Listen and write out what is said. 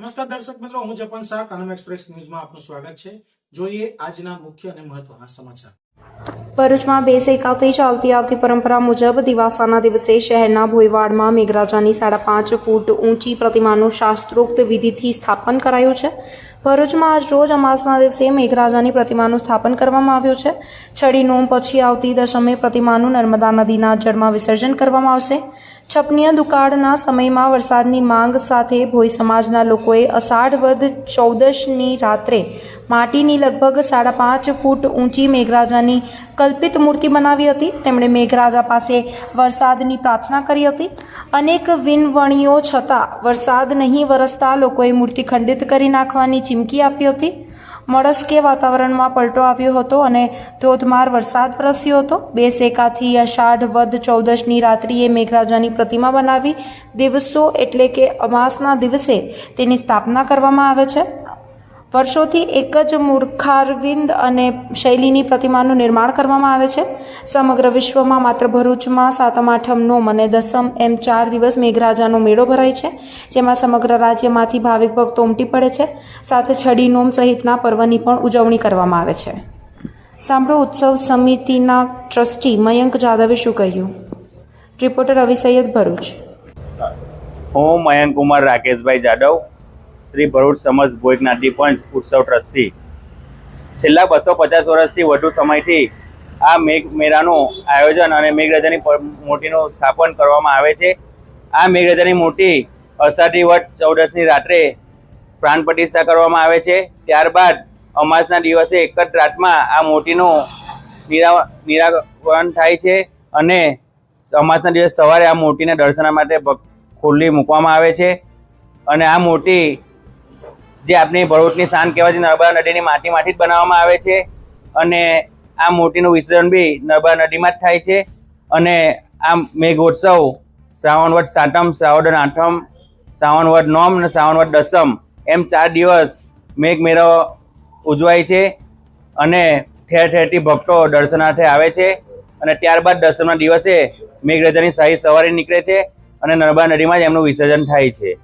નમસ્કાર દર્શક મિત્રો, હું જપન શાહ, કાનમ એક્સપ્રેસ ન્યૂઝમાં આપનું સ્વાગત છે। જોઈએ આજના મુખ્ય અને મહત્વના સમાચાર। ભરૂચમાં બેસેકાથી ચાલતી આવતી પરંપરા મુજબ દિવાસાના દિવસે શહેરના ભોયવાડમાં મેઘરાજાની 5.5 ફૂટ ઊંચી પ્રતિમાનું શાસ્ત્રોક્ત વિધિથી સ્થાપન કરાયું છે। ભરૂચમાં આજ રોજ અમાસના દિવસે મેઘરાજાની પ્રતિમાનું સ્થાપન કરવામાં આવ્યું છે। છડી નોમ પછી આવતી દશમે પ્રતિમાનું નર્મદા નદીના જળમાં વિસર્જન કરવામાં આવશે। છપનીય દુકાળના સમયમાં વરસાદની માંગ સાથે ભોઈ સમાજના લોકોએ અષાઢ વદ 14ની રાત્રે માટીની લગભગ 5.5 ફૂટ ઊંચી મેઘરાજાની કલ્પિત મૂર્તિ બનાવી હતી। તેમણે મેઘરાજા પાસે વરસાદની પ્રાર્થના કરી હતી। અનેક વિનવણીઓ છતાં વરસાદ નહીં વરસતા લોકોએ મૂર્તિ ખંડિત કરી નાખવાની ચીમકી આપી હતી। મળસ્કે વાતાવરણમાં પલટો આવ્યો હતો અને ધોધમાર વરસાદ વરસ્યો હતો। બેસેકાથી અષાઢ વદ 14ની રાત્રિએ મેઘરાજાની પ્રતિમા બનાવી દિવસો એટલે કે અમાસના દિવસે તેની સ્થાપના કરવામાં આવે છે। વર્ષોથી એક જ મૂર્ખારવિંદ અને શૈલીની પ્રતિમાનું નિર્માણ કરવામાં આવે છે। સમગ્ર વિશ્વમાં માત્ર ભરૂચમાં સાતમ આઠમ નોમ અને દસમ એમ 4 દિવસ મેઘરાજાનો મેળો ભરાય છે, જેમાં સમગ્ર રાજ્યમાંથી ભાવિક ભક્તો ઉમટી પડે છે। સાથે છડી નોમ સહિતના પર્વની પણ ઉજવણી કરવામાં આવે છે। સાંભળો ઉત્સવ સમિતિના ટ્રસ્ટી મયંક જાદવે શું કહ્યું। રિપોર્ટર રવિ સૈયદ, ભરૂચ। હું મયંક કુમાર રાકેશભાઈ જાદવ, શ્રી ભરૂચ સમસ્ત ભોઈ જ્ઞાતિ પંચ ઉત્સવ ટ્રસ્ટી। છેલ્લા 250 વર્ષથી વધુ સમયથી આ મેઘ મેળાનું આયોજન અને મેઘરાજાની મૂર્તિનું સ્થાપન કરવામાં આવે છે। આ મેઘરાજાની મૂર્તિ અષાઢી વદ 14ની રાત્રે પ્રાણ પ્રતિષ્ઠા કરવામાં આવે છે। ત્યારબાદ અમાસના દિવસે એક જ રાતમાં આ મૂર્તિનું નિરાકરણ થાય છે અને અમાસના દિવસે સવારે આ મૂર્તિને દર્શન માટે ખુલ્લી મૂકવામાં આવે છે। અને આ મૂર્તિ જે આપણી ભરૂચની શાન કહેવાય છે, નર્મદા નદીની માટીમાંથી જ બનાવવામાં આવે છે અને આ મૂર્તિનું વિસર્જન બી નર્મદા નદીમાં જ થાય છે। અને આ મેઘોત્સવ શ્રાવણ વદ સાતમ, શ્રાવણ વદ આઠમ, શ્રાવણ વદ નોમ અને શ્રાવણ વદ દસમ એમ 4 દિવસ મેઘ મેળો ઉજવાય છે અને ઠેર ઠેરથી ભક્તો દર્શનાર્થે આવે છે। અને ત્યારબાદ દસમના દિવસે મેઘરાજાની શાહી સવારી નીકળે છે અને નર્મદા નદીમાં જ એમનું વિસર્જન થાય છે।